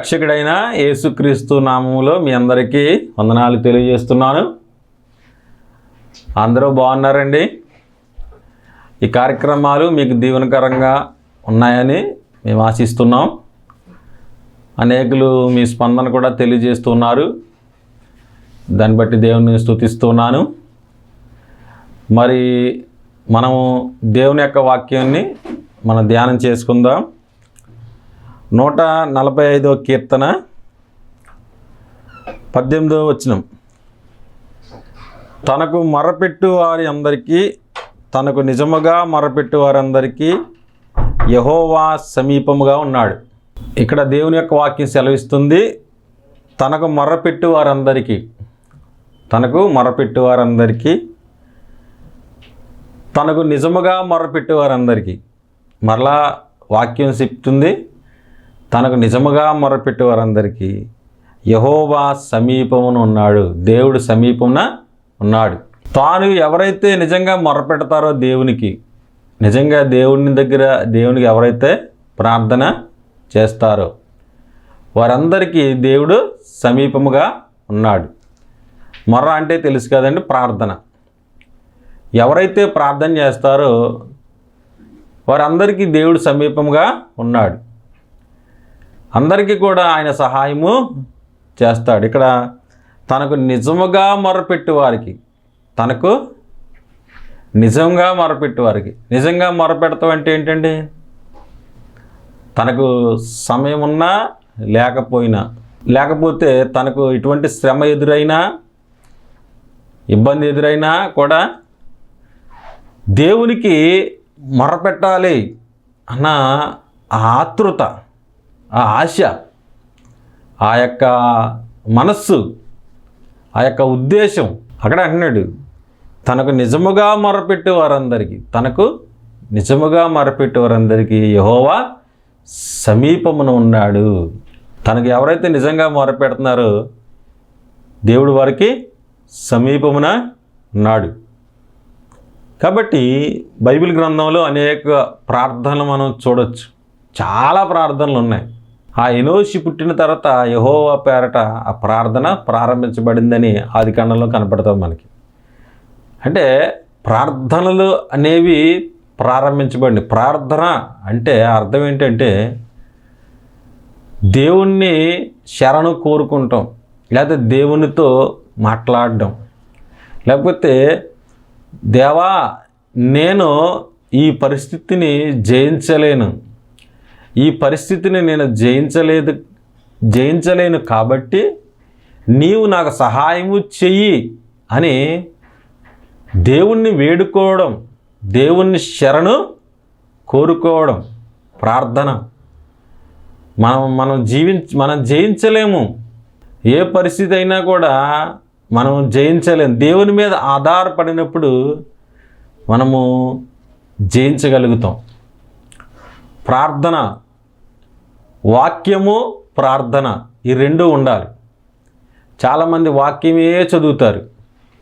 రక్షకుడైన యేసుక్రీస్తు నామములో మీ అందరికీ వందనాలు తెలియజేస్తున్నాను. అందరూ బాగున్నారండి? ఈ కార్యక్రమాలు మీకు దీవెనకరంగా ఉన్నాయని మేము ఆశిస్తున్నాం. అనేకులు మీ స్పందన కూడా తెలియజేస్తున్నారు. దాన్ని బట్టి దేవుని స్తుతిస్తున్నాను. మరి మనము దేవుని యొక్క వాక్యాన్ని మనం ధ్యానం చేసుకుందాం. 145వ కీర్తన 18వ వచనం. తనకు మొరపెట్టు వారి అందరికీ, తనకు నిజముగా మొరపెట్టు వారందరికీ యెహోవా సమీపముగా ఉన్నాడు. ఇక్కడ దేవుని యొక్క వాక్యం సెలవిస్తుంది, తనకు మొరపెట్టు వారందరికీ, తనకు మొరపెట్టు వారందరికీ, తనకు నిజముగా మొరపెట్టు వారందరికీ. మరలా వాక్యం చెప్తుంది, తనకు నిజముగా మొరపెట్టు వారందరికీ యెహోవా సమీపమున ఉన్నాడు. దేవుడు సమీపమున ఉన్నాడు. తాను ఎవరైతే నిజంగా మొరపెడతారో దేవునికి, నిజంగా దేవునికి ఎవరైతే ప్రార్థన చేస్తారో వారందరికీ దేవుడు సమీపముగా ఉన్నాడు. మొర్ర అంటే తెలుసు కదండి, ప్రార్థన. ఎవరైతే ప్రార్థన చేస్తారో వారందరికీ దేవుడు సమీపంగా ఉన్నాడు. అందరికీ కూడా ఆయన సహాయము చేస్తాడు. ఇక్కడ తనకు నిజముగా మొరపెట్టు వారికి, తనకు నిజంగా మొరపెట్టు వారికి. నిజంగా మొరపెడతాం అంటే ఏంటండి? తనకు సమయం ఉన్నా లేకపోయినా, లేకపోతే తనకు ఇటువంటి శ్రమ ఎదురైనా, ఇబ్బంది ఎదురైనా కూడా దేవునికి మొరపెట్టాలి అన్న ఆతృత, ఆ ఆశ, ఆ యొక్క మనస్సు, ఆ యొక్క ఉద్దేశం అక్కడ అంటున్నాడు. తనకు నిజముగా మొరపెట్టు వారందరికీ, తనకు నిజముగా మొరపెట్టు వారందరికీ యెహోవా సమీపమున ఉన్నాడు. తనకు ఎవరైతే నిజంగా మొరపెడుతున్నారో దేవుడు వారికి సమీపమున ఉన్నాడు. కాబట్టి బైబిల్ గ్రంథంలో అనేక ప్రార్థనలు మనం చూడొచ్చు. చాలా ప్రార్థనలు ఉన్నాయి. ఆ ఎనోషి పుట్టిన తర్వాత యెహోవా పేరట ఆ ప్రార్థన ప్రారంభించబడిందని ఆదికాండంలో కనపడతాం మనకి. అంటే ప్రార్థనలు అనేవి ప్రారంభించబడింది. ప్రార్థన అంటే అర్థం ఏంటంటే దేవుణ్ణి శరణు కోరుకుంటాం, లేకపోతే దేవునితో మాట్లాడడం, లేకపోతే దేవా నేను ఈ పరిస్థితిని జయించలేను, ఈ పరిస్థితిని నేను జయించలేను కాబట్టి నీవు నాకు సహాయము చెయ్యి అని దేవుణ్ణి వేడుకోవడం, దేవుణ్ణి శరణు కోరుకోవడం ప్రార్థన. మనం జయించలేము. ఏ పరిస్థితి అయినా కూడా మనం జయించలేము. దేవుని మీద ఆధారపడినప్పుడు మనము జయించగలుగుతాం. ప్రార్థన, వాక్యము, ప్రార్థన ఈ రెండు ఉండాలి. చాలామంది వాక్యమే చదువుతారు,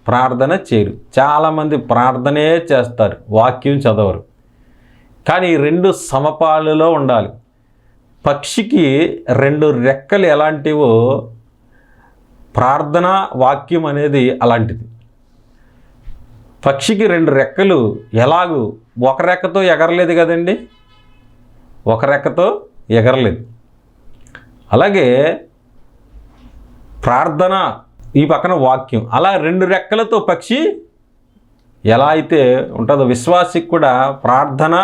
ప్రార్థన చేయరు. చాలామంది ప్రార్థనే చేస్తారు, వాక్యం చదవరు. కానీ ఈ రెండు సమపాలులో ఉండాలి. పక్షికి రెండు రెక్కలు ఎలాంటివో ప్రార్థన, వాక్యం అనేది అలాంటిది. పక్షికి రెండు రెక్కలు ఎలాగూ ఒక రెక్కతో ఎగరలేదు కదండి, ఒక రెక్కతో ఎగరలేదు. అలాగే ప్రార్థన, ఈ పక్కన వాక్యం, అలా రెండు రెక్కలతో పక్షి ఎలా అయితే ఉంటుందో విశ్వాసికి కూడా ప్రార్థన,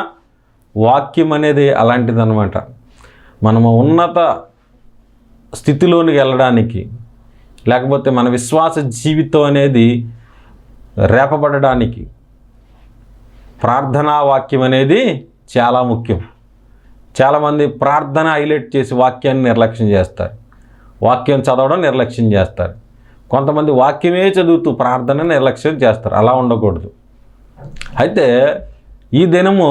వాక్యం అనేది అలాంటిదన్నమాట. మనము ఉన్నత స్థితిలోనికి వెళ్ళడానికి, లేకపోతే మన విశ్వాస జీవితం అనేది రేపబడడానికి ప్రార్థనా వాక్యం అనేది చాలా ముఖ్యం. చాలామంది ప్రార్థన హైలైట్ చేసి వాక్యాన్ని నిర్లక్ష్యం చేస్తారు, వాక్యం చదవడం నిర్లక్ష్యం చేస్తారు. కొంతమంది వాక్యమే చదువుతూ ప్రార్థన నిర్లక్ష్యం చేస్తారు. అలా ఉండకూడదు. అయితే ఈ దినము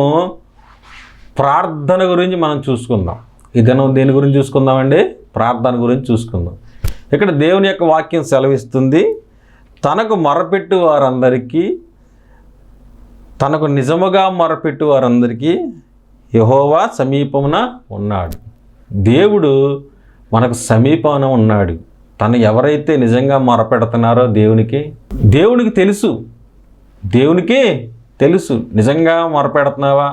ప్రార్థన గురించి మనం చూసుకుందాం. ఈ దినం దేని గురించి చూసుకుందామండి? ప్రార్థన గురించి చూసుకుందాం. ఇక్కడ దేవుని యొక్క వాక్యం సెలవిస్తుంది, తనకు మొరపెట్టు వారందరికీ, తనకు నిజముగా మొరపెట్టు వారందరికీ యెహోవా సమీపమున ఉన్నాడు. దేవుడు మనకు సమీపాన ఉన్నాడు. తను ఎవరైతే నిజంగా మొరపెడుతున్నారో దేవునికి తెలుసు. దేవునికి తెలుసు నిజంగా మొరపెడుతున్నావా,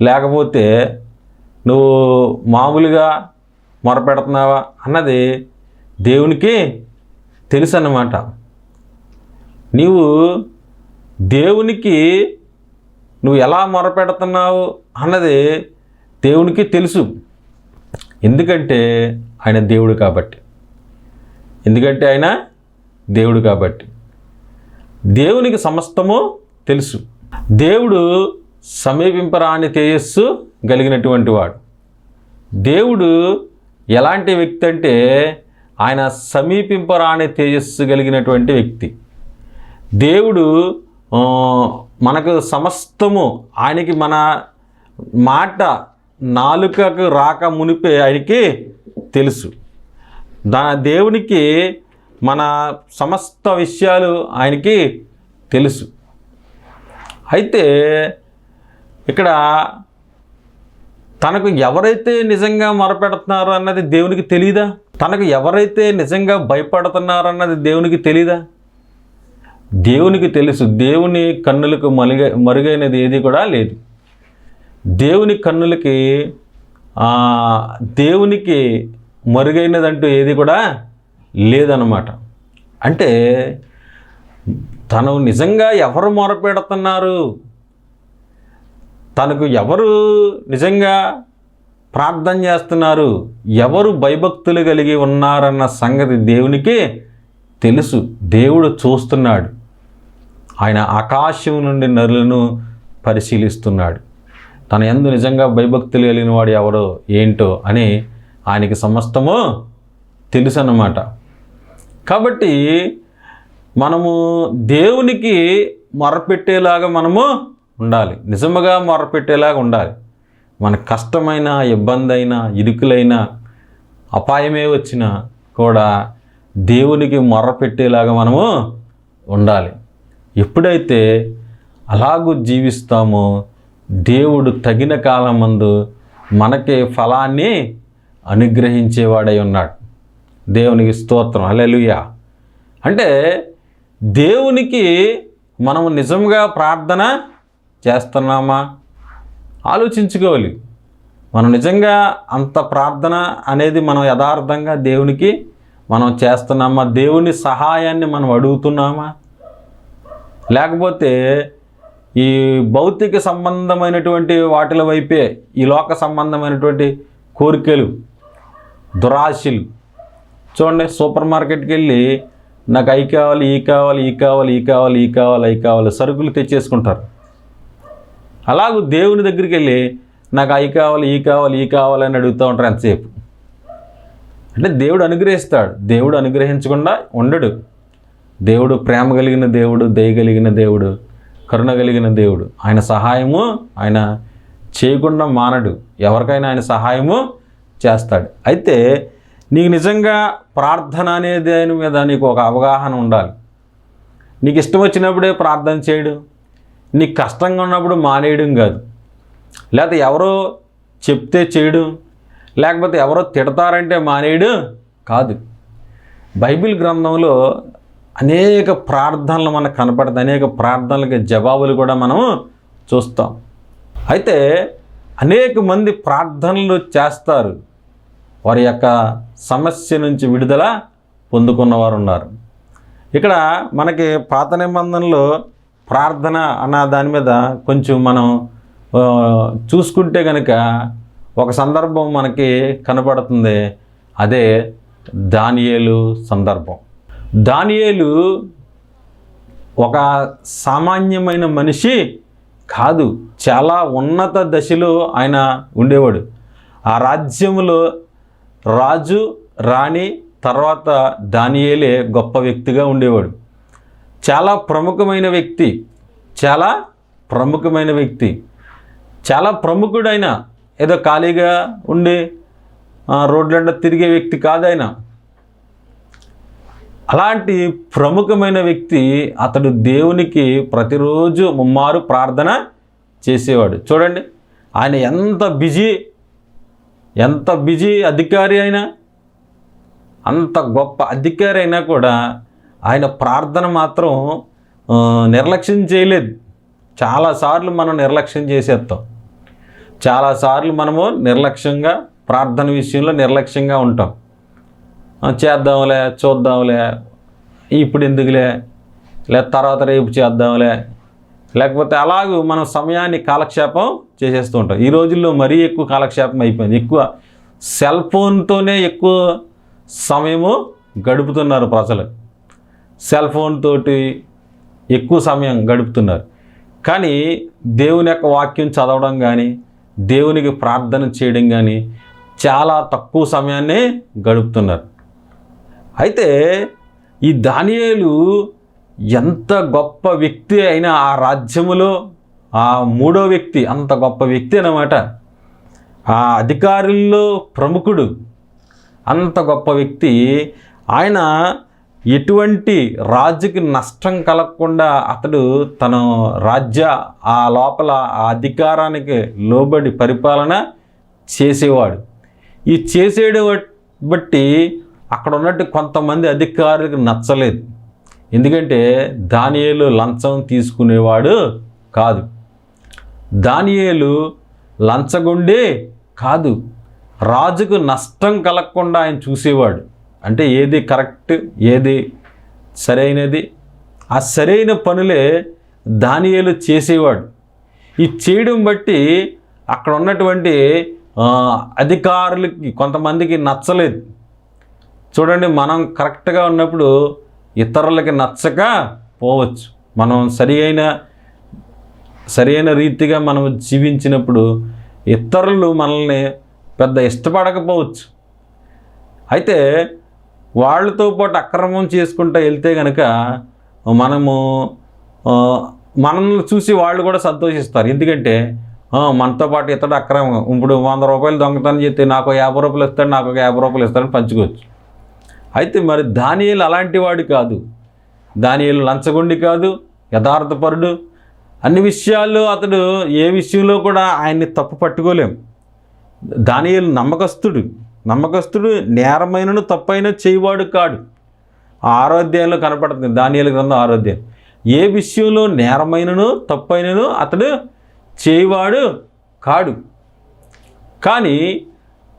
లేకపోతే నువ్వు మామూలుగా మొరపెడుతున్నావా అన్నది దేవునికి తెలుసు అన్నమాట. నీవు దేవునికి నువ్వు ఎలా మొరపెడుతున్నావు అన్నది దేవునికి తెలుసు. ఎందుకంటే ఆయన దేవుడు కాబట్టి. దేవునికి సమస్తము తెలుసు. దేవుడు సమీపింపరాని తేజస్సు కలిగినటువంటి వాడు. దేవుడు ఎలాంటి వ్యక్తి అంటే ఆయన సమీపింపరాని తేజస్సు కలిగినటువంటి వ్యక్తి. దేవుడు మనకు సమస్తము ఆయనకి మన మాట నాలుకకు రాక మునిపే ఆయనకి తెలుసు. దేవునికి మన సమస్త విషయాలు ఆయనకి తెలుసు. అయితే ఇక్కడ తనకు ఎవరైతే నిజంగా మొరపెడుతున్నారో అన్నది దేవునికి తెలీదా? తనకు ఎవరైతే నిజంగా భయపడుతున్నారో అన్నది దేవునికి తెలీదా? దేవునికి తెలుసు. దేవుని కన్నులకు మరుగైనది ఏది కూడా లేదు. దేవుని కన్నులకి దేవునికి మరుగైనదంటూ ఏది కూడా లేదన్నమాట. అంటే తను నిజంగా ఎవరు మొరపెడుతున్నారు, తనకు ఎవరు నిజంగా ప్రార్థన చేస్తున్నారు, ఎవరు భయభక్తులు కలిగి ఉన్నారన్న సంగతి దేవునికి తెలుసు. దేవుడు చూస్తున్నాడు. ఆయన ఆకాశం నుండి నరులను పరిశీలిస్తున్నాడు. తన యందు నిజంగా భయభక్తులు కలిగిన వాడు ఎవరో ఏంటో అని ఆయనకి సమస్తము తెలుసు అన్నమాట. కాబట్టి మనము దేవునికి మొరపెట్టేలాగా మనము ఉండాలి. నిజముగా మొరపెట్టేలాగా ఉండాలి. మన కష్టమైన, ఇబ్బంది అయినా, ఇరుకులైన, అపాయమే వచ్చినా కూడా దేవునికి మొరపెట్టేలాగా మనము ఉండాలి. ఎప్పుడైతే అలాగూ జీవిస్తామో దేవుడు తగిన కాలమందు మనకి ఫలాన్ని అనుగ్రహించేవాడై ఉన్నాడు. దేవునికి స్తోత్రం, హల్లెలూయా. అంటే దేవునికి మనము నిజంగా ప్రార్థన చేస్తున్నామా ఆలోచించుకోవాలి. మనం నిజంగా అంత ప్రార్థన అనేది మనం యథార్థంగా దేవునికి మనం చేస్తున్నామా? దేవుని సహాయాన్ని మనం అడుగుతున్నామా? లేకపోతే ఈ భౌతిక సంబంధమైనటువంటి వాటిల వైపే, ఈ లోక సంబంధమైనటువంటి కోరికలు, దురాశలు. చూడండి, సూపర్ మార్కెట్కి వెళ్ళి నాకు అవి కావాలి, ఈ కావాలి, ఈ కావాలి, ఈ కావాలి, ఈ కావాలి, అవి కావాలి సరుకులు తెచ్చేసుకుంటారు. అలాగూ దేవుని దగ్గరికి వెళ్ళి నాకు అవి కావాలి, ఈ కావాలి, ఈ కావాలి అని అడుగుతూ ఉంటారు ఎంతసేపు. అంటే దేవుడు అనుగ్రహిస్తాడు. దేవుడు అనుగ్రహించకుండా ఉండడు. దేవుడు ప్రేమ కలిగిన దేవుడు, దయ కలిగిన దేవుడు, కరుణ కలిగిన దేవుడు. ఆయన సహాయము ఆయన చేయకుండా మానడు. ఎవరికైనా ఆయన సహాయము చేస్తాడు. అయితే నీకు నిజంగా ప్రార్థన అనే దాని మీద నీకు ఒక అవగాహన ఉండాలి. నీకు ఇష్టం వచ్చినప్పుడే ప్రార్థన చేయడం, నీకు కష్టంగా ఉన్నప్పుడు మానేయడం కాదు. లేకపోతే ఎవరో చెప్తే చేయడం, లేకపోతే ఎవరో తిడతారంటే మానేయడం కాదు. బైబిల్ గ్రంథంలో అనేక ప్రార్థనలు మనకు కనపడతాయి. అనేక ప్రార్థనలకి జవాబులు కూడా మనం చూస్తాం. అయితే అనేక మంది ప్రార్థనలు చేస్తారు. వారి యొక్క సమస్య నుంచి విడుదల పొందుకున్నవారు ఉన్నారు. ఇక్కడ మనకి పాత నిబంధనలో ప్రార్థన అన్న దాని మీద కొంచెం మనం చూసుకుంటే కనుక ఒక సందర్భం మనకి కనపడుతుంది. అదే దానియేలు సందర్భం. దానియేలు ఒక సామాన్యమైన మనిషి కాదు, చాలా ఉన్నత దశలో ఆయన ఉండేవాడు. ఆ రాజ్యంలో రాజు, రాణి తర్వాత దానియేలే గొప్ప వ్యక్తిగా ఉండేవాడు. చాలా ప్రముఖమైన వ్యక్తి, చాలా ప్రముఖుడైన, ఏదో ఖాళీగా ఉండి రోడ్లంట తిరిగే వ్యక్తి కాదైనా. అలాంటి ప్రముఖమైన వ్యక్తి. అతడు దేవునికి ప్రతిరోజు ముమ్మారు ప్రార్థన చేసేవాడు. చూడండి, ఆయన ఎంత బిజీ అధికారి అయినా, అంత గొప్ప అధికారి అయినా కూడా ఆయన ప్రార్థన మాత్రం నిర్లక్ష్యం చేయలేదు. చాలాసార్లు మనం నిర్లక్ష్యం చేసేస్తాం. చాలాసార్లు మనము నిర్లక్ష్యంగా ప్రార్థన విషయంలో నిర్లక్ష్యంగా ఉంటాం. చేద్దాంలే, చూద్దాంలే, ఇప్పుడు ఎందుకులే, లేదా తర్వాత రేపు చేద్దాంలే, లేకపోతే అలాగూ మనం సమయాన్ని కాలక్షేపం చేసేస్తూ ఉంటాం. ఈ రోజుల్లో మరీ ఎక్కువ కాలక్షేపం అయిపోయింది. ఎక్కువ సెల్ ఫోన్తోనే ఎక్కువ సమయము గడుపుతున్నారు ప్రజలు. సెల్ ఫోన్ తోటి ఎక్కువ సమయం గడుపుతున్నారు. కానీ దేవుని యొక్క వాక్యం చదవడం కానీ, దేవునికి ప్రార్థన చేయడం కానీ చాలా తక్కువ సమయాన్నే గడుపుతున్నారు. అయితే ఈ దానియేలు ఎంత గొప్ప వ్యక్తి అయినా ఆ రాజ్యములో ఆ మూడో వ్యక్తి, అంత గొప్ప వ్యక్తి అన్నమాట. ఆ అధికారుల్లో ప్రముఖుడు, అంత గొప్ప వ్యక్తి. ఆయన ఎటువంటి రాజుకి నష్టం కలగకుండా అతడు తన రాజ్య ఆ లోపల ఆ అధికారానికి లోబడి పరిపాలన చేసేవాడు. ఈ చేసేడు బట్టి అక్కడ ఉన్నట్టు కొంతమంది అధికారులకు నచ్చలేదు. ఎందుకంటే దానియేలు లంచం తీసుకునేవాడు కాదు, దానియేలు లంచగొండే కాదు. రాజుకు నష్టం కలగకుండా ఆయన చూసేవాడు. అంటే ఏది కరెక్ట్, ఏది సరైనది, ఆ సరైన పనులే దానియేలు చేసేవాడు. ఈ చేయడం బట్టి అక్కడ ఉన్నటువంటి అధికారులకి కొంతమందికి నచ్చలేదు. చూడండి, మనం కరెక్ట్గా ఉన్నప్పుడు ఇతరులకి నచ్చక పోవచ్చు. మనం సరైన రీతిగా మనం జీవించినప్పుడు ఇతరులు మనల్ని పెద్ద ఇష్టపడకపోవచ్చు. అయితే వాళ్ళతో పాటు అక్రమం చేసుకుంటూ వెళ్తే కనుక మనల్ని చూసి వాళ్ళు కూడా సంతోషిస్తారు. ఎందుకంటే మనతో పాటు ఇతడు అక్రమం, ఇప్పుడు 100 రూపాయలు దొంగతనం చేస్తే నాకు 50 రూపాయలు ఇస్తాడు, నాకు 50 రూపాయలు ఇస్తాడని పంచుకోవచ్చు. అయితే మరి దానియేలు అలాంటి వాడు కాదు. దానియేలు లంచగొండి కాదు, యథార్థపరుడు. అన్ని విషయాల్లో అతడు ఏ విషయంలో కూడా ఆయన్ని తప్పు పట్టుకోలేం. దానియేలు నమ్మకస్తుడు, నేరమైనను తప్పైన చేయవాడు కాడు. 6వ అధ్యాయంలో కనపడుతుంది, దానియేలు గ్రంథం 6వ అధ్యాయం. ఏ విషయంలో నేరమైనను తప్పైనను అతడు చేయవాడు కాడు. కానీ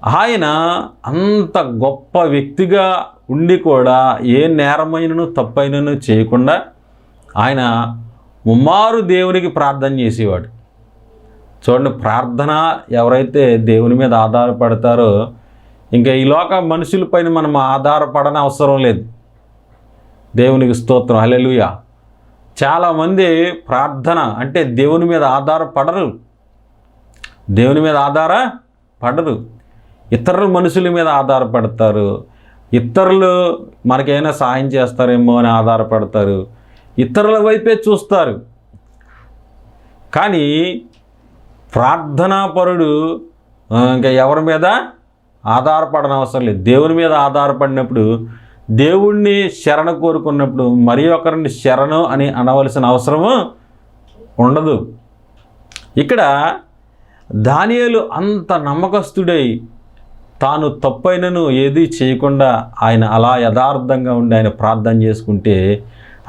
ఆయన అంత గొప్ప వ్యక్తిగా ఉండి కూడా ఏ నేరమైనను తప్పైనను చేయకుండా ఆయన ముమ్మారు దేవునికి ప్రార్థన చేసేవాడు. చూడండి, ప్రార్థన ఎవరైతే దేవుని మీద ఆధారపడతారో ఇంకా ఈ లోక మనుషులపైన మనం ఆధారపడని అవసరం లేదు. దేవునికి స్తోత్రం, హల్లెలూయా. చాలామంది ప్రార్థన అంటే దేవుని మీద ఆధారపడరు. ఇతరుల మనుషుల మీద ఆధారపడతారు. ఇతరులు మనకైనా సహాయం చేస్తారేమో అని ఆధారపడతారు. ఇతరుల వైపే చూస్తారు. కానీ ప్రార్థనాపరుడు ఇంకా ఎవరి మీద ఆధారపడని అవసరం లేదు. దేవుని మీద ఆధారపడినప్పుడు, దేవుణ్ణి శరణ కోరుకున్నప్పుడు మరి ఒకరిని శరణు అని అనవలసిన అవసరము ఉండదు. ఇక్కడ దానియేలు అంత నమ్మకస్తుడై తాను తప్పైనను ఏది చేయకుండా ఆయన అలా యథార్థంగా ఉండి ఆయన ప్రార్థన చేసుకుంటే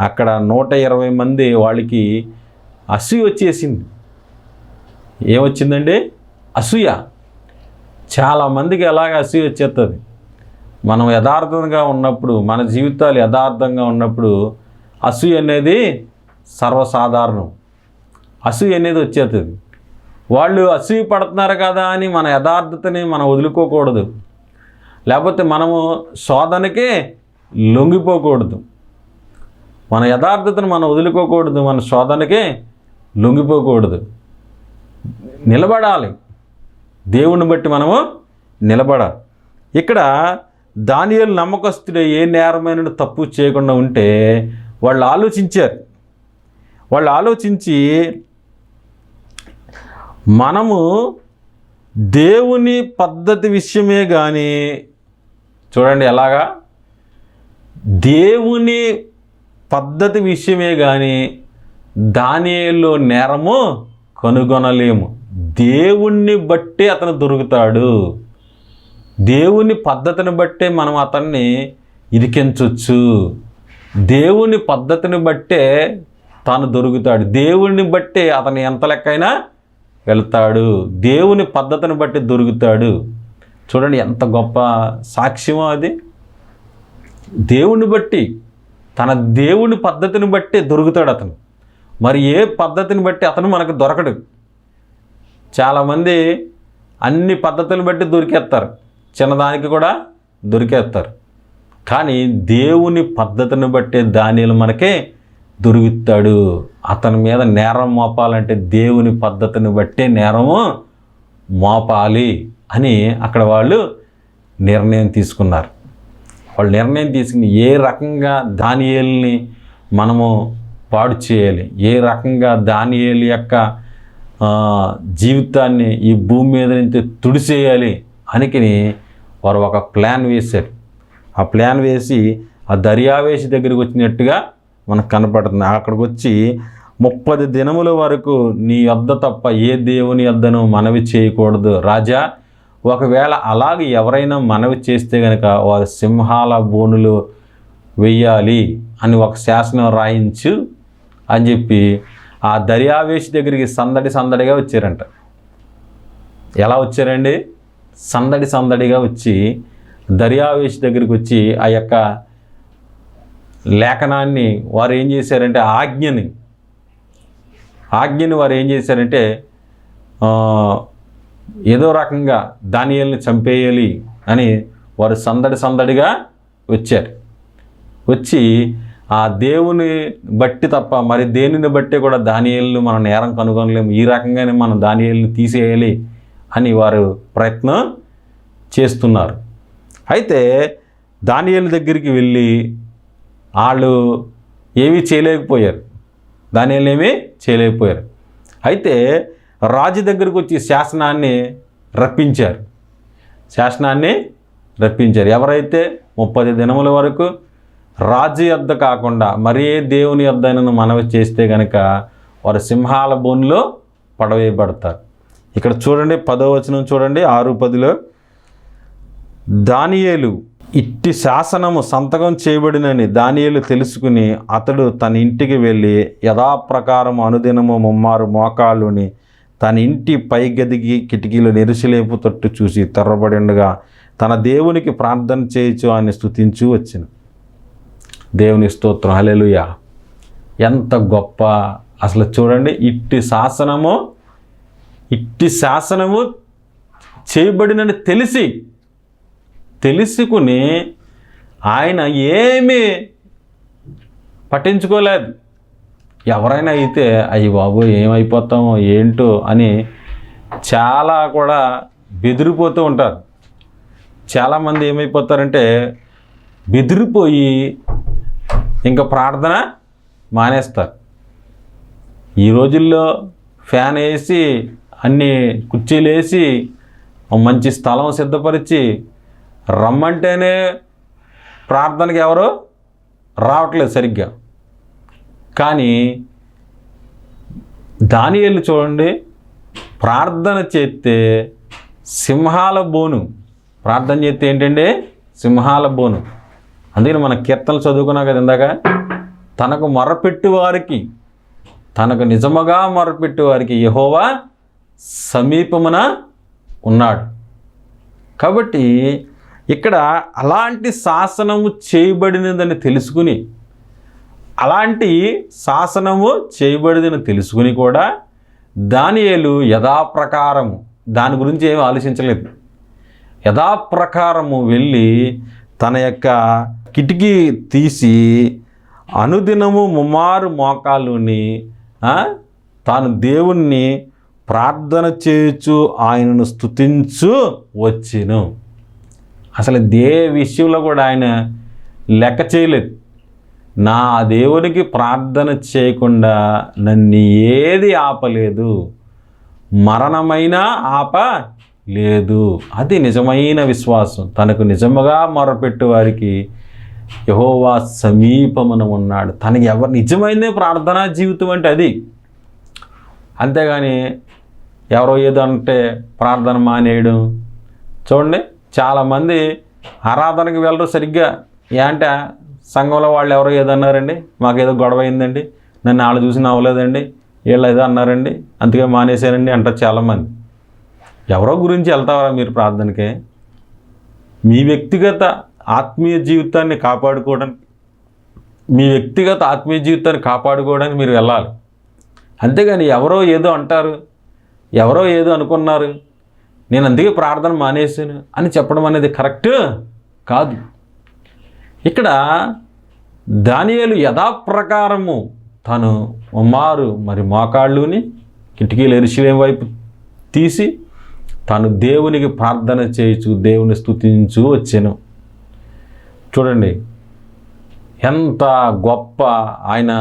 అక్కడ 120 మంది వాళ్ళకి అసూయ వచ్చేసింది. ఏమొచ్చిందండి? అసూయ. చాలామందికి ఎలాగ అసూయ వచ్చేస్తుంది. మనం యథార్థంగా ఉన్నప్పుడు, మన జీవితాలు యథార్థంగా ఉన్నప్పుడు అసూయ అనేది సర్వసాధారణం. అసూయ అనేది వచ్చేస్తుంది. వాళ్ళు అసూయ పడుతున్నారు కదా అని మన యథార్థతని మనం వదులుకోకూడదు. లేకపోతే మనము శోధనకే లొంగిపోకూడదు. మన యథార్థతను మనం వదులుకోకూడదు, మన శోధనకే లొంగిపోకూడదు. నిలబడాలి. దేవుని బట్టి మనము నిలబడాలి. ఇక్కడ దానియేలు నమ్మకస్తుడే ఏ నేరమైన తప్పు చేయకుండా ఉంటే వాళ్ళు ఆలోచించి మనము దేవుని పద్ధతి విషయమే కానీ, చూడండి ఎలాగా, దేవుని పద్ధతి విషయమే కానీ దానియేలులో నేరము కనుగొనలేము. దేవుణ్ణి బట్టి అతను దొరుకుతాడు. దేవుని పద్ధతిని బట్టే మనం అతన్ని ఇరికించవచ్చు. దేవుని పద్ధతిని బట్టే తాను దొరుకుతాడు. దేవుని బట్టే అతను ఎంత లెక్కైనా వెళ్తాడు. దేవుని పద్ధతిని బట్టి దొరుకుతాడు. చూడండి ఎంత గొప్ప సాక్ష్యమో అది. దేవుని బట్టి, తన దేవుని పద్ధతిని బట్టి దొరుకుతాడు అతను. మరి ఏ పద్ధతిని బట్టి అతను మనకు దొరకడు. చాలామంది అన్ని పద్ధతులను బట్టి దొరికేస్తారు, చిన్నదానికి కూడా దొరికేస్తారు. కానీ దేవుని పద్ధతిని బట్టే దానియేలు మనకే దొరుకుతాడు. అతని మీద నేరం మోపాలంటే దేవుని పద్ధతిని బట్టే నేరము మోపాలి అని అక్కడ వాళ్ళు నిర్ణయం తీసుకున్నారు. వాళ్ళు నిర్ణయం తీసుకుని ఏ రకంగా దానియేలుని మనము పాడు చేయాలి, ఏ రకంగా దానియేలు యొక్క జీవితాన్ని ఈ భూమి మీద నుంచి తుడిచేయాలి అనికిని వారు ఒక ప్లాన్ వేశారు. ఆ ప్లాన్ వేసి ఆ దర్యావేషి దగ్గరికి వచ్చినట్టుగా మనకు కనపడుతుంది. అక్కడికి వచ్చి 30 దినముల వరకు నీ యొద్ద తప్ప ఏ దేవుని యొద్దను మనవి చేయకూడదు రాజా. ఒకవేళ అలాగే ఎవరైనా మనవి చేస్తే కనుక వారు సింహాల బోనులు వెయ్యాలి అని ఒక శాసనం రాయించు అని చెప్పి ఆ దర్యావేషి దగ్గరికి సందడిగా వచ్చారంట. ఎలా వచ్చారండి? సందడిగా వచ్చి దర్యావేషి దగ్గరికి వచ్చి ఆ యొక్క లేఖనాన్ని వారు ఏం చేశారంటే ఆజ్ఞని వారు ఏం చేశారంటే ఏదో రకంగా దానియేలుని చంపేయాలి అని వారు సందడిగా వచ్చారు. వచ్చి ఆ దేవుని బట్టి తప్ప మరి దేనిని బట్టి కూడా దానియేలుని మనం నేరం కనుగొనలేము, ఈ రకంగానే మనం దానియేలుని తీసేయాలి అని వారు ప్రయత్నం చేస్తున్నారు. అయితే దానియేలు దగ్గరికి వెళ్ళి వాళ్ళు ఏమీ చేయలేకపోయారు. దానియేలు ఏమీ చేయలేకపోయారు. అయితే రాజు దగ్గరికి వచ్చి శాసనాన్ని రప్పించారు. ఎవరైతే 30 దినముల వరకు రాజు యొద్ద కాకుండా మరే దేవుని యొద్దనను మనవి చేస్తే కనుక వారు సింహాల బోనులో పడవేయబడతారు. ఇక్కడ చూడండి 10వ వచనం చూడండి, 6:10లో దానియేలు ఇట్టి శాసనము సంతకం చేయబడినని దానియేలు తెలుసుకుని అతడు తన ఇంటికి వెళ్ళి యథాప్రకారం అనుదినము 3 మోకాళ్ళుని తన ఇంటి పై గదికి కిటికీలు నెరుసలేపు తట్టు చూసి తెరబడి ఉండగా తన దేవునికి ప్రార్థన చేయొచ్చు అని స్తుతించు వచ్చెను. దేవుని స్తోత్రం, హల్లెలూయా. ఎంత గొప్ప అసలు చూడండి. ఇట్టి శాసనము చేయబడినని తెలుసుకుని ఆయన ఏమీ పట్టించుకోలేదు. ఎవరైనా అయితే అయ్యి బాబు ఏమైపోతామో ఏంటో అని చాలా కూడా బెదిరిపోతూ ఉంటారు. చాలామంది ఏమైపోతారంటే బెదిరిపోయి ఇంకా ప్రార్థన మానేస్తారు. ఈ రోజుల్లో ఫ్యాన్ వేసి అన్ని కుర్చీలు వేసి మంచి స్థలం సిద్ధపరిచి రమ్మంటేనే ప్రార్థనకి ఎవరు రావట్లేదు సరిగ్గా. కానీ దానియేలు చూడండి, ప్రార్థన చేస్తే సింహాల బోను, ప్రార్థన చేస్తే ఏంటంటే సింహాల బోను. అందుకని మన కీర్తనలు చదువుకున్నాం కదా ఇందాక, తనకు నిజముగా మొరపెట్టు వారికి యెహోవా సమీపమున ఉన్నాడు. కాబట్టి ఇక్కడ అలాంటి శాసనము చేయబడినదని తెలుసుకుని, కూడా దానియేలు యథాప్రకారము దాని గురించి ఏమీ ఆలోచించలేదు. యథాప్రకారము వెళ్ళి తన యొక్క కిటికీ తీసి అనుదినము 3 మోకాళ్ళుని తాను దేవుణ్ణి ప్రార్థన చేయొచ్చు ఆయనను స్తుతించు వచ్చెను. అసలు విషయంలో కూడా ఆయన లెక్క చేయలేదు. నా దేవునికి ప్రార్థన చేయకుండా నన్ను ఏది ఆపలేదు, మరణమైనా ఆపలేదు. అది నిజమైన విశ్వాసం. తనకు నిజముగా మొరపెట్టు వారికి యెహోవా సమీపమున ఉన్నాడు. తనకి నిజమైన ప్రార్థనా జీవితం అంటే అది. అంతేగాని ఎవరో ఏదో అంటే ప్రార్థన మానేయడం. చూడండి చాలామంది ఆరాధనకి వెళ్ళరు సరిగ్గా. ఏంట సంఘంలో వాళ్ళు ఎవరో ఏదో అన్నారండి, మాకేదో గొడవ అయిందండి, నన్ను వాళ్ళు చూసి నవ్వలేదండి, వీళ్ళు ఏదో అన్నారండి, అందుకే మానేశారండి అంటారు చాలామంది. ఎవరో గురించి వెళ్తారా మీరు ప్రార్థనకి? మీ వ్యక్తిగత ఆత్మీయ జీవితాన్ని కాపాడుకోవడానికి మీరు వెళ్ళాలి. అంతేగాని ఎవరో ఏదో అంటారు, ఎవరో ఏదో అనుకున్నారు, నేను అందుకే ప్రార్థన మానేశాను అని చెప్పడం అనేది కరెక్ట్ కాదు. ఇక్కడ దానియేలు యథాప్రకారము తను మరి మోకాళ్ళుని కిటికీలు యెరూషలేము వైపు తీసి తాను దేవునికి ప్రార్థన చేయొచ్చు, దేవుని స్తుతించు వచ్చాను. చూడండి ఎంత గొప్ప ఆయన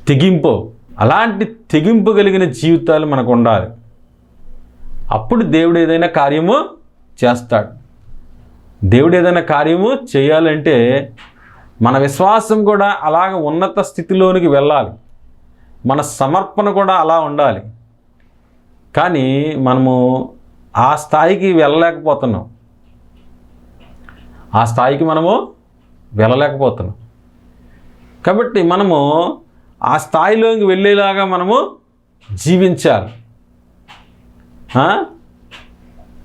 తెగింపు. అలాంటి తెగింపు కలిగిన జీవితాలు మనకు ఉండాలి. అప్పుడు దేవుడు ఏదైనా కార్యము చేస్తాడు. దేవుడు ఏదైనా కార్యము చేయాలంటే మన విశ్వాసం కూడా అలాగ ఉన్నత స్థితిలోనికి వెళ్ళాలి, మన సమర్పణ కూడా అలా ఉండాలి. కానీ మనము ఆ స్థాయికి వెళ్ళలేకపోతున్నాం. కాబట్టి మనము ఆ స్థాయిలోకి వెళ్ళేలాగా మనము జీవించాలి.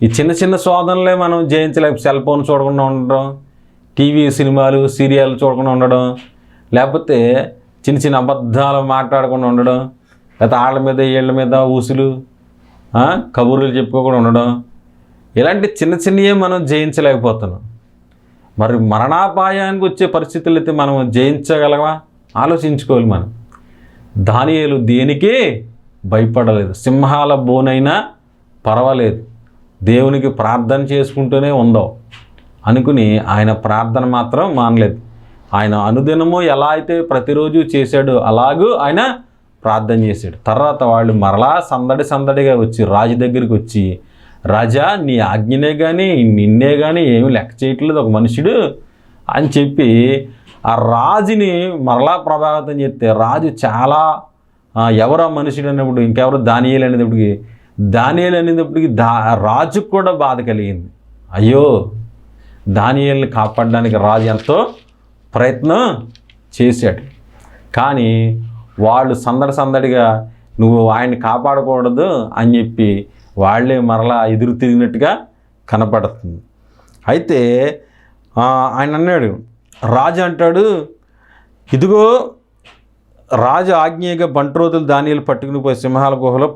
ఈ చిన్న చిన్న శోధనలే మనం జయించలేక సెల్ ఫోన్ చూడకుండా ఉండడం, టీవీ సినిమాలు సీరియల్ చూడకుండా ఉండడం, లేకపోతే చిన్న చిన్న అబద్ధాలు మాట్లాడకుండా ఉండడం, లేకపోతే వాళ్ళ మీద వీళ్ళ మీద ఊసులు కబుర్లు చెప్పుకోకుండా ఉండడం, ఇలాంటి చిన్న చిన్నవే మనం జయించలేకపోతున్నాం. మరి మరణాపాయానికి వచ్చే పరిస్థితులు అయితే మనం జయించగలమా? ఆలోచించుకోవాలి. మనం దానియేలు దేనికి భయపడలేదు. సింహాల బోనైనా పర్వాలేదు, దేవునికి ప్రార్థన చేసుకుంటూనే ఉందో అనుకుని ఆయన ప్రార్థన మాత్రం మానలేదు. ఆయన అనుదినము ఎలా అయితే ప్రతిరోజు చేశాడో అలాగూ ఆయన ప్రార్థన చేశాడు. తర్వాత వాళ్ళు మరలా సందడిగా వచ్చి రాజు దగ్గరికి వచ్చి, రాజా నీ ఆజ్ఞనే కానీ నిన్నే కానీ ఏమీ లెక్క చేయట్లేదు ఒక మనుషుడు అని చెప్పి ఆ రాజుని మరలా ప్రభావితం చేస్తే, రాజు చాలా ఎవరు ఆ మనుషుడు అన్నప్పుడు ఇంకెవరు దానియేలు అనేటప్పటికి రాజుకు కూడా బాధ కలిగింది. అయ్యో, దానియేలుని కాపాడడానికి రాజు ఎంతో ప్రయత్నం చేశాడు. కానీ వాళ్ళు సందడిగా నువ్వు ఆయన్ని కాపాడకూడదు అని చెప్పి వాళ్ళే మరలా ఎదురు తిరిగినట్టుగా కనపడుతుంది. అయితే ఆయన అన్నాడు, రాజు అంటాడు, ఇదిగో రాజు ఆజ్ఞగా బంట్రోతులు దానియేలు పట్టుకుని పోయి సింహాల గుహలో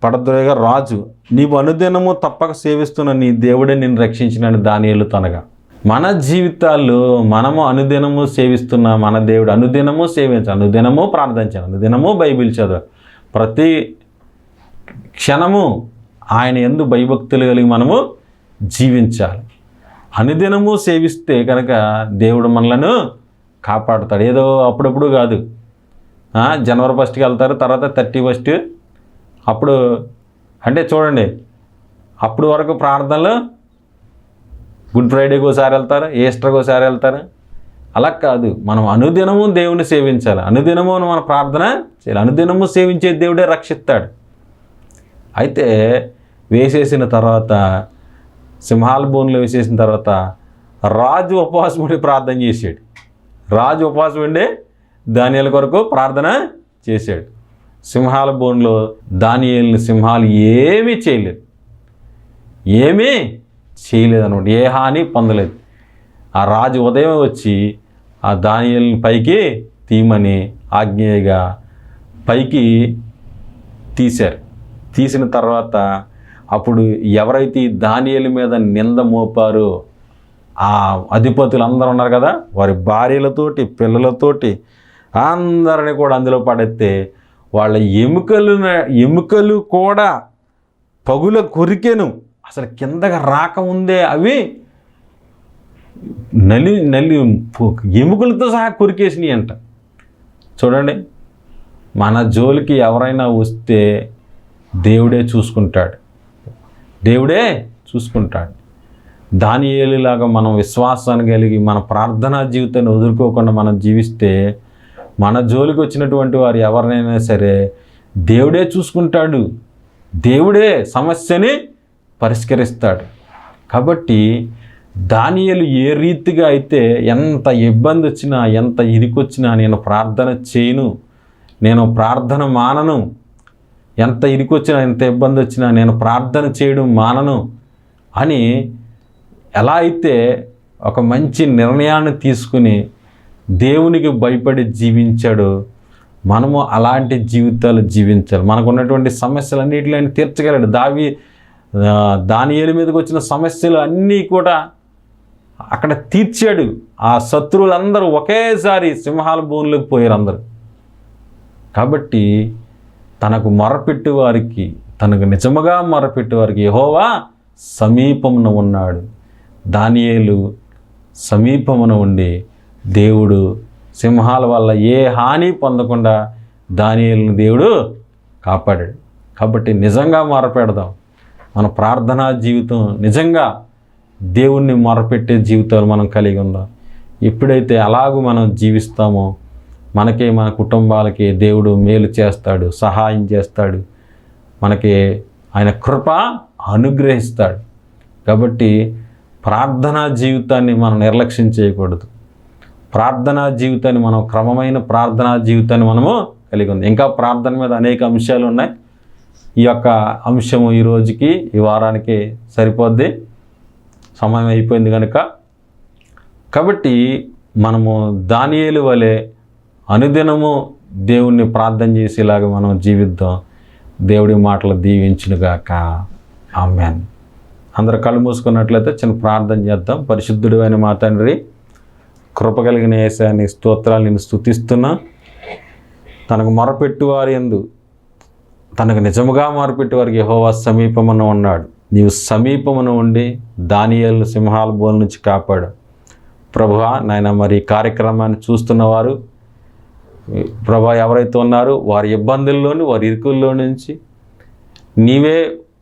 పడద్రోయగా రాజు, నీవు అనుదినము తప్పక సేవిస్తున్న నీ దేవుడే నిన్ను రక్షించినాడు దానియేలు తనగా. మన జీవితాల్లో మనము అనుదినము సేవిస్తున్న మన దేవుడు అనుదినము సేవించాలి, అనుదినము ప్రార్థించాలి, అనుదినము బైబిల్ చదవాలి, ప్రతి క్షణము ఆయన యందు భయభక్తులు కలిగి మనము జీవించాలి. అనుదినము సేవిస్తే కనుక దేవుడు మనలను కాపాడుతాడు. ఏదో అప్పుడప్పుడు కాదు. జనవరి 1కి వెళ్తారు, తర్వాత 31 అప్పుడు అంటే చూడండి, అప్పుడు వరకు ప్రార్థనలు గుడ్ ఫ్రైడేకి ఒకసారి వెళ్తారు, ఈస్టర్కి ఒకసారి వెళ్తారు. అలా కాదు, మనం అనుదినము దేవుని సేవించాలి, అనుదినము మన ప్రార్థన చేయాలి, అనుదినము సేవించే దేవుడే రక్షిస్తాడు. అయితే వేసేసిన తర్వాత సింహాల బోన్లో వేసేసిన తర్వాత రాజు ఉపవాసం ఉండి ప్రార్థన చేశాడు. రాజు ఉపవాసం ఉండి దానియేలు కొరకు ప్రార్థన చేశాడు. సింహాల బోన్లో దానియేలుని సింహాలు ఏమీ చేయలేదు అనమాట, ఏ హాని పొందలేదు. ఆ రాజు ఉదయం వచ్చి ఆ దానియేలుని పైకి తీయమని ఆజ్ఞగా పైకి తీశారు. తీసిన తర్వాత అప్పుడు ఎవరైతే ఈ దానియేలు మీద నింద మోపారో ఆ అధిపతులు అందరూ ఉన్నారు కదా, వారి భార్యలతోటి పిల్లలతోటి అందరిని కూడా అందులో పడెత్తే వాళ్ళ ఎముకలు కూడా పగుల కొరికెను. అసలు కిందగా రాకముందే అవి నలి ఎముకలతో సహా కొరికేసినాయి అంట. చూడండి, మన జోలికి ఎవరైనా వస్తే దేవుడే చూసుకుంటాడు. దానియేలులాగా మనం విశ్వాసాన్ని కలిగి మన ప్రార్థనా జీవితాన్ని వదులుకోకుండా మనం జీవిస్తే మన జోలికి వచ్చినటువంటి వారు ఎవరినైనా సరే దేవుడే చూసుకుంటాడు. దేవుడే సమస్యని పరిష్కరిస్తాడు. కాబట్టి దానియేలు ఏ రీతిగా అయితే ఎంత ఇబ్బంది వచ్చినా ఎంత ఇరికొచ్చినా నేను ప్రార్థన చేయను, నేను ప్రార్థన మానను, ఎంత ఇరికొచ్చినా ఎంత ఇబ్బంది వచ్చినా నేను ప్రార్థన చేయడం మానను అని ఎలా అయితే ఒక మంచి నిర్ణయాన్ని తీసుకుని దేవునికి భయపడి జీవించాడో మనము అలాంటి జీవితాలు జీవించాలి. మనకు ఉన్నటువంటి సమస్యలన్నిటిని ఆయన తీర్చగలడు. దానియేలు మీదకి వచ్చిన సమస్యలు అన్నీ కూడా అక్కడ తీర్చాడు. ఆ శత్రువులందరూ ఒకేసారి సింహాల బోన్లోకి పోయారు అందరూ. కాబట్టి తనకు మొరపెట్టు వారికి, తనకు నిజముగా మొరపెట్టు వారికి యెహోవా సమీపమున ఉన్నాడు. దానియేలు సమీపమున ఉండి దేవుడు సింహాల వల్ల ఏ హాని పొందకుండా దానియేలును దేవుడు కాపాడాడు. కాబట్టి నిజంగా మొరపెడదాం. మన ప్రార్థనా జీవితం నిజంగా దేవుణ్ణి మొరపెట్టే జీవితాలు మనం కలిగి ఉందాం. ఎప్పుడైతే అలాగూ మనం జీవిస్తామో మనకి, మన కుటుంబాలకి దేవుడు మేలు చేస్తాడు, సహాయం చేస్తాడు, మనకి ఆయన కృప అనుగ్రహిస్తాడు. కాబట్టి ప్రార్థనా జీవితాన్ని మనం నిర్లక్ష్యం చేయకూడదు. ప్రార్థనా జీవితాన్ని మనం క్రమమైన ప్రార్థనా జీవితాన్ని మనము కలిగి ఉంది. ఇంకా ప్రార్థన మీద అనేక అంశాలు ఉన్నాయి. ఈ యొక్క అంశము ఈ రోజుకి, ఈ వారానికి సరిపోద్ది, సమయం అయిపోయింది కనుక. కాబట్టి మనము దానియేలు వలె అనుదినము దేవుణ్ణి ప్రార్థన చేసేలాగా మనం జీవిద్దాం. దేవుడి మాటలు దీవించునుగాక. ఆమేన్. అందరు కళ్ళు మూసుకున్నట్లయితే చిన్న ప్రార్థన చేద్దాం. పరిశుద్ధుడు అయిన మా తండ్రి, కృప కలిగిన యేసయ్య, నీ స్తోత్రాలు నేను స్తుతిస్తున్నా. తనకు మొరపెట్టు వారి యందు, తనకు నిజముగా మొరపెట్టు వారికి యెహోవా సమీపమున ఉన్నాడు. నీవు సమీపమున ఉండి దానియేలును సింహాల బోల నుంచి కాపాడు ప్రభువా. నాయన, మరి ఈ కార్యక్రమాన్ని చూస్తున్నవారు ప్రభువా ఎవరైతే ఉన్నారో వారి ఇబ్బందుల్లోని, వారి ఇరుకుల్లో నుంచి నీవే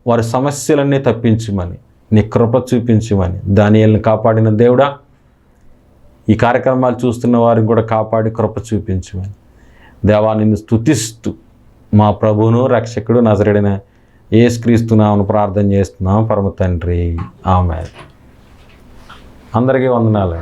వారి సమస్యలన్నీ తప్పించమని, నీ కృప చూపించమని, దానియేలును కాపాడిన దేవుడా ఈ కార్యక్రమాలు చూస్తున్న వారిని కూడా కాపాడి కృప చూపించమని దేవా నిన్ను స్తుతిస్తూ మా ప్రభువును రక్షకుడు నజరేయుడైన యేసుక్రీస్తు నామమున ప్రార్థన చేస్తున్నాం పరమ తండ్రి. ఆమేన్. అందరికీ వందనాలు.